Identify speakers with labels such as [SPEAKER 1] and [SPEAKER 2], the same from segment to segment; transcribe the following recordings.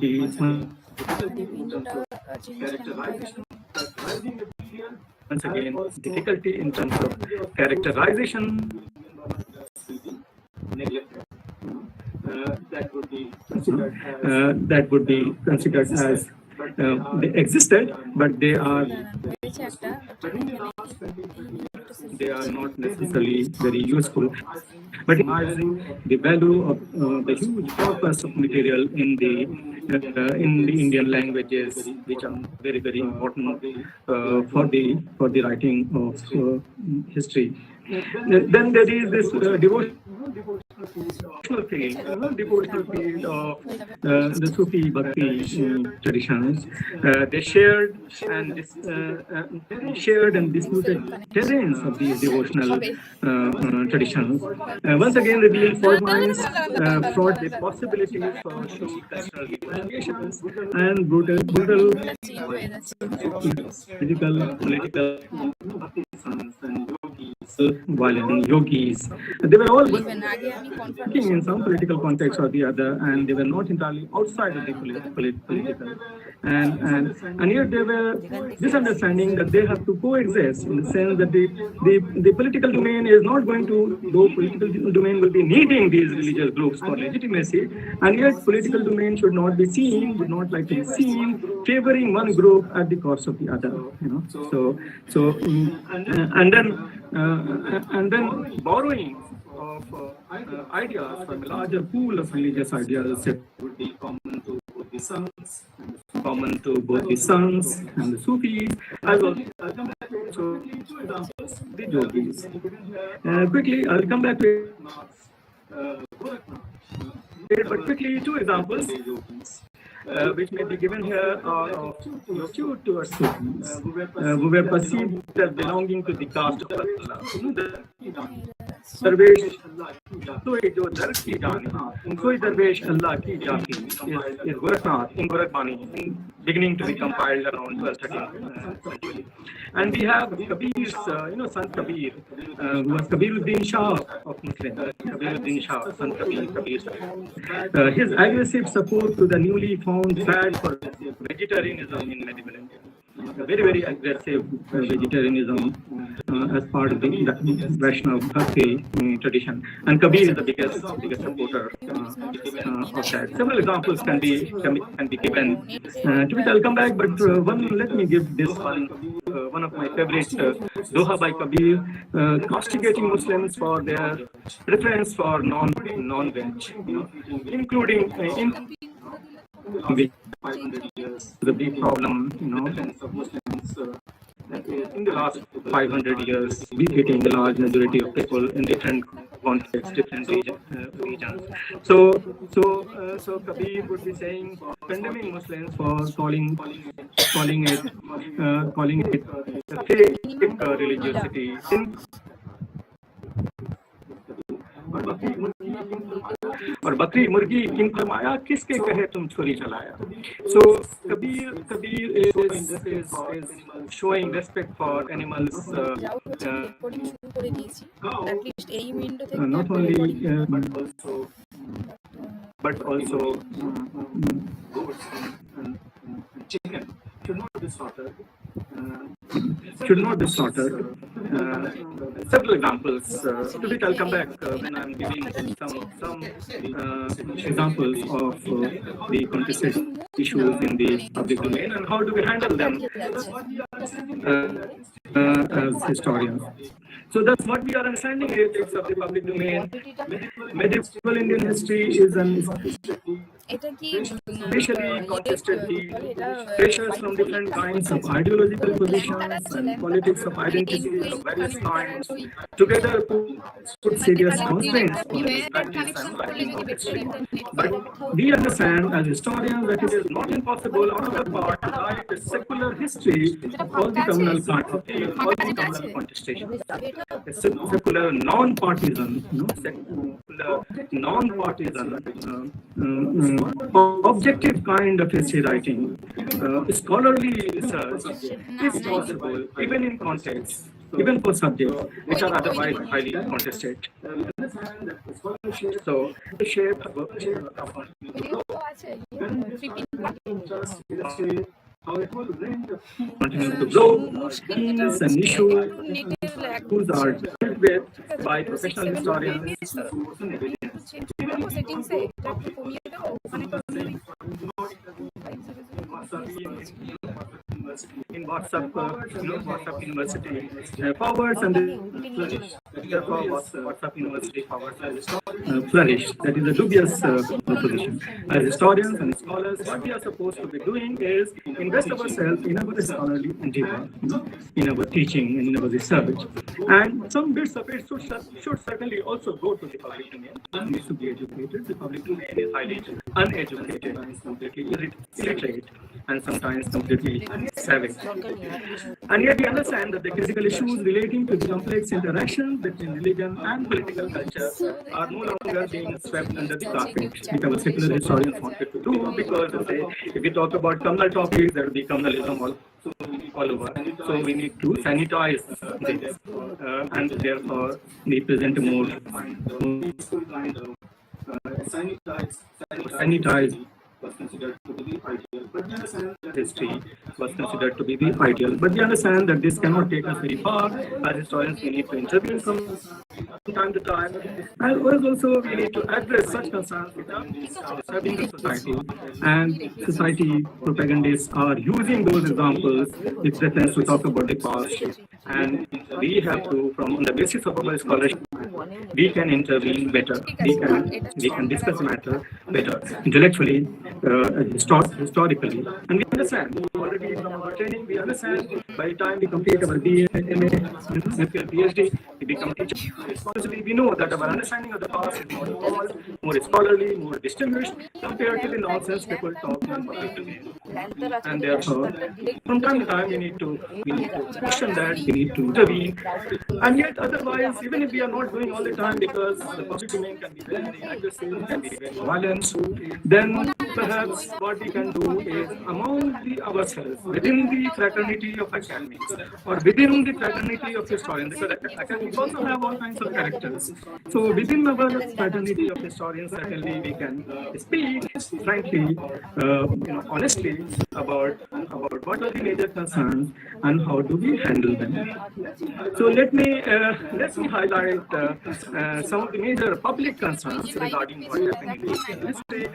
[SPEAKER 1] be once again difficulty in terms of characterization. That would be considered as they existed, but they are not necessarily very useful. But recognizing the value of the huge corpus of material in the Indian languages, which are very, very important for the writing of history. Then there is this devotional field of the Sufi Bhakti traditions. They shared and disputed terrains of these devotional traditions. Once again, revealed fault lines, fraught with possibilities for personal retaliations and brutal physical, political violent yogis. They were all working in some political context or the other, and they were not entirely outside of the political. And yet they were misunderstanding that they have to coexist in the sense that the political domain is not going to, though political domain will be needing these religious groups for legitimacy, and yet political domain should not be seen, would not like to be seen, favoring one group at the cost of the other. And then borrowing of ideas from a larger pool of religious ideas that would be common to both the sons and the Sufis, as well as the yogis. Quickly, I'll come back to it. But quickly, two examples which may be given here are of attitude towards Sufis who were perceived as belonging to the caste of Allah. Darvesh, Soi jo dar ki jani, Soi Darvesh Allah ki jati is Gorakhnath in Gorakhbani, beginning to be compiled around 12th century. And we have Kabir's, Sant Kabir, who was Kabiruddin Shah of Muslims. Kabiruddin Shah, Sant Kabir. His aggressive support to the newly found fad for vegetarianism in medieval India. Very, very aggressive vegetarianism as part of the Vaishnava Bhakti tradition. And Kabir is the biggest supporter of that. Several examples can be given. To which I'll come back, but let me give this one of my favorite doha by Kabir, castigating Muslims for their preference for non-veg, including the big problem, of Muslims in the last 500 years, hitting the large majority of people in different contexts, different regions. So Kabir would be saying, condemning Muslims for calling it a fake religiosity. और बकरी मुर्गी किन फरमाया किसके कहे तुम छुरी चलाया. So Kabir is showing respect for animals, not only but also goats and chicken should not be slaughtered. Several examples, to which I'll come back when I'm giving some examples of the contested issues in the public domain and how do we handle them as historians. So that's what we are understanding in the of the public domain. Medieval Indian history is an racially contested field. Pressures from different kinds of ideological positions and politics of identity of various kinds together put serious constraints on the practice and writing of history. But we understand as historians that it is not impossible on our part to write a secular history of all the communal contestations. A secular, non-partisan, objective kind of history writing. Scholarly research is possible even in contexts even for subjects which are otherwise highly contested. So, the shape continue to grow. Themes and issues are dealt with by professional historians. In WhatsApp University powers and therefore WhatsApp University powers flourish. That is a dubious proposition. As historians and scholars, what we are supposed to be doing is invest ourselves in our scholarly endeavor, in our teaching, and in our research. And some bits of it should certainly also go to the public domain. It needs to be educated. The public domain is highly uneducated and is completely illiterate and sometimes completely savage. And yet we understand that the critical issues relating to the complex interactions between religion and political culture are no longer being swept under the carpet, which our secular historians wanted to do, because if we talk about communal topics, there will be communalism all over. So we need to sanitize this, and therefore we present a more sanitized history was considered to be the ideal. But we understand that this cannot take us very far. As historians, we need to intervene from time to time. And also, we need to address such concerns which are disturbing the society. And society propagandists are using those examples with reference to talk about the past. And we have to, from on the basis of our scholarship, we can intervene better. We can discuss the matter better, intellectually, historically. And we understand already from our training. We understand by the time we complete our BA, MA, PhD, we become teachers. Responsibly, we know that our understanding of the past is more evolved, more scholarly, more distinguished compared to the nonsense people talk in public domain. And therefore, from time to time, we need to question that. We need to intervene. And yet, otherwise, even if we are not doing all the time, because the public domain can be very aggressive, can be very violent, then perhaps what we can do is among ourselves, within the fraternity of academics, or within the fraternity of historians, because academics also have all kinds of characters. So within our fraternity of historians, certainly we can speak frankly, honestly about what are the major concerns and how do we handle them. So let me highlight some of the major public concerns regarding what happened in history,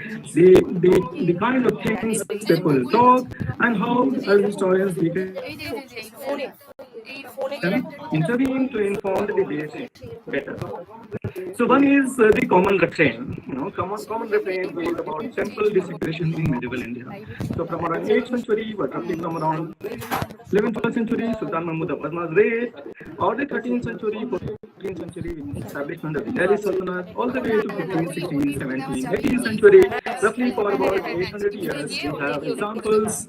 [SPEAKER 1] the kind of things people talk, and how as historians we can intervene to inform the debate better. So one is the common refrain. Common refrain is about temple desecration in medieval India. So from around 8th century, but roughly from around 11th, 12th century, Sultan Mahmud was raised, or the 13th century, 14th century, with the establishment of the Delhi Sultanate, all the way to 15th, 16th, 17th, 18th century, roughly for about 800 years, we have examples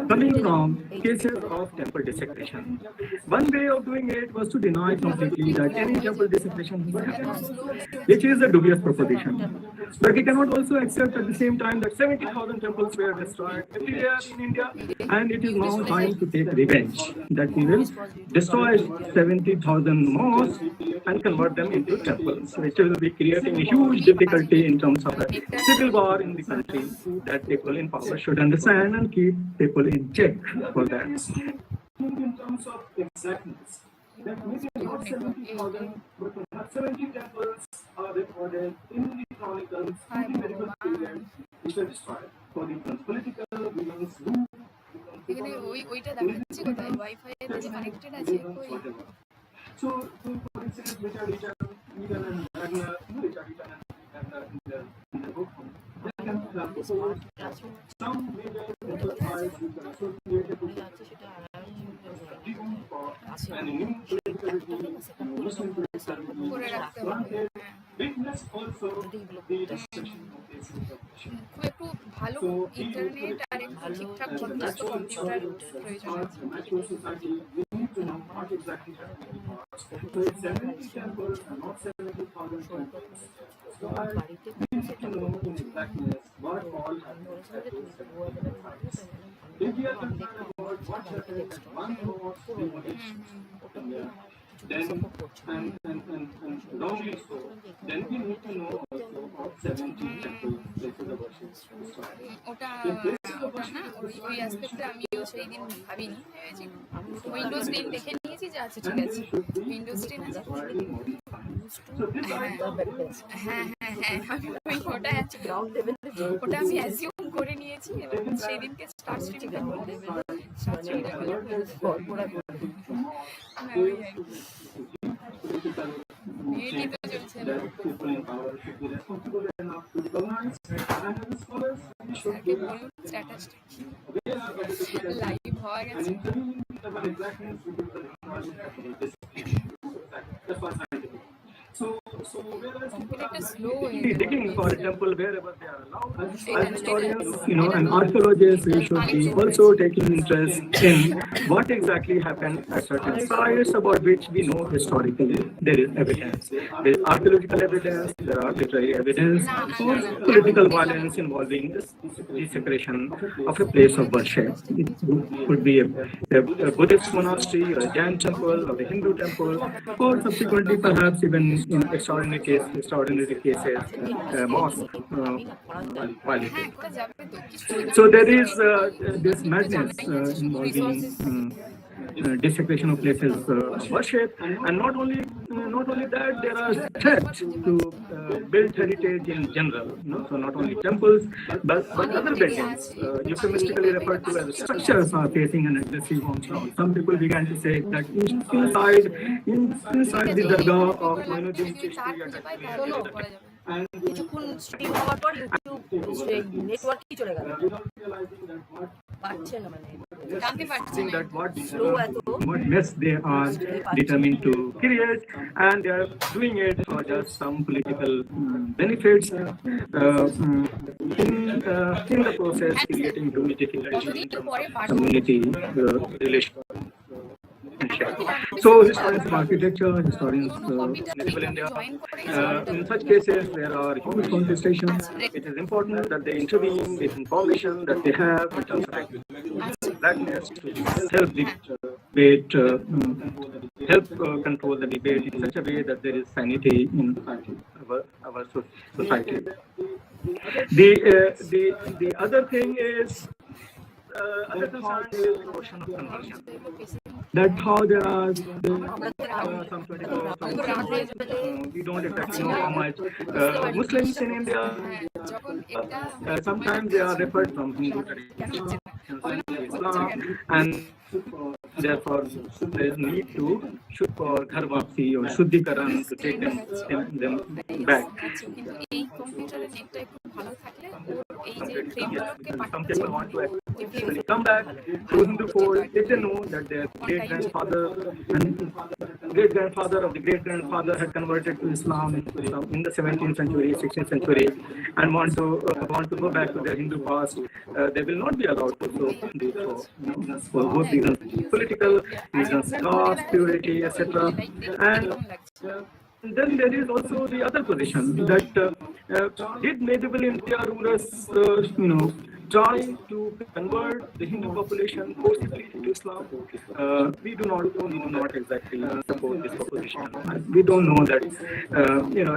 [SPEAKER 1] coming from cases of temple desecration. One way of doing it was to deny completely that any temple desecration has happened, which is a dubious proposition. But we cannot also accept at the same time that 70,000 temples were destroyed every year in India, and it is now time to take revenge, that we will destroy 70,000 mosques and convert them into temples, which will be creating a huge difficulty in terms of a civil war in the country that people in power should understand and keep people in check for that. In terms of exactness, that maybe not 70,000, but perhaps 70 temples are recorded in the chronicles in the medieval period, which were destroyed for the political reasons. So, for instance, which are written even in Wagner, which are written in the book, they can some major temple sites which are associated with and the new political regime, Muslim political regime, granted witness also the destruction of this information. So, internet and the natural society, we need to know what exactly happened. So it's 70 temples and not 70,000 temples. So I need to know in exactness what all happened at those 70 sites. If we are concerned about what happened at one mosque, we would
[SPEAKER 2] then and wrongly so, then we need to know also of 17 temple places of worship.
[SPEAKER 3] ওটা না ওই অ্যাসপেক্টে আমিও সেই দিন ভাবিনি, ভেবেছি Windows screen দেখে নিয়েছি যে আচ্ছা ঠিক আছে উইন্ডোজ স্ক্রিন আছে। হ্যাঁ হ্যাঁ হ্যাঁ আমি ওটা আমি অ্যাজিউম করে নিয়েছি এবং সেই দিনকে স্টার্ট স্ট্রিমটা করতে স্টার্ট স্ট্রিমটা লাইভ হওয়া গেছে।
[SPEAKER 1] Digging for a temple wherever they are allowed. As historians, and archaeologists, we should be also taking interest in what exactly happened at certain sites about which we know historically there is evidence. There is archaeological evidence, there are literary evidence for political violence involving this desecration of a place of worship. It could be a Buddhist monastery, or a Jain temple, or a Hindu temple, or subsequently perhaps even in extraordinary cases, mosque violated. So there is this madness involving desecration of places of worship, and not only that, there are threats to built heritage in general. So not only temples, but other buildings, euphemistically referred to as structures, are facing an aggressive onslaught. Some people began to say that inside the dargah of Raziuddin
[SPEAKER 4] কিছুক্ষণ stream হওয়ার পর YouTube নেটওয়ার্কই চলে গেল, পাচ্ছে না মানে
[SPEAKER 1] that what mess they are determined to create, and they are doing it for just some political benefits, in the process creating community relations. So historians of architecture, historians of municipal India, in such cases there are huge contestations. It is important that they intervene with information that they have in terms of blackness to help the debate, help control the debate in such a way that there is sanity in our society. The other thing is, other concern is the question of conversion. That how there are some 24,000, we don't exactly know how much Muslims in India. Sometimes they are referred from Hindu tradition, Islam, and therefore there is need to shoot for Ghar Wapsi or Shuddhikaran to take them back. Some people want to actually come back to Hindu fold if they know that their great-grandfather of the great-grandfather had converted to Islam in the 17th century, 16th century, and want to go back to their Hindu past. They will not be allowed to do so, for both reasons, political reasons, caste, purity, etc. And then there is also the other position that did medieval India rulers, try to convert the Hindu population forcibly to Islam? We do not exactly support this proposition. We don't know that,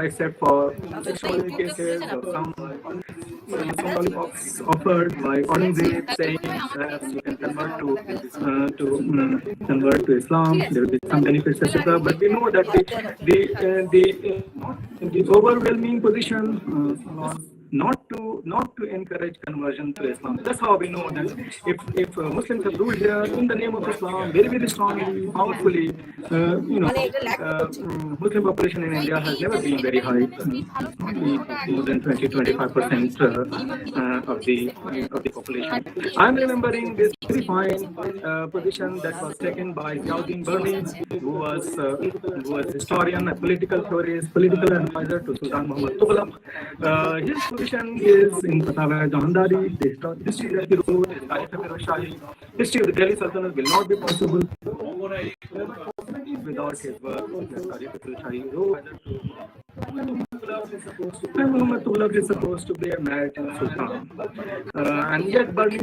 [SPEAKER 1] except for extraordinary cases of some lollipops offered by Aurangzeb saying perhaps you can convert to Islam, there will be some benefits, etc. But we know that the overwhelming position was not to encourage conversion to Islam. That's how we know that if Muslims have ruled here in the name of Islam very, very strongly, powerfully, Muslim population in India has never been very high, more than 20-25% of the population. I'm remembering this very fine position that was taken by Raziuddin, who was historian, a political theorist, political advisor to Sultan Muhammad Tughlaq. His position is in Fatawa Jahandari. The history that he wrote is history of the Delhi Sultanate will not be possible without his work. And Muhammad Tughlaq is supposed to be a married Sultan, and yet Burmese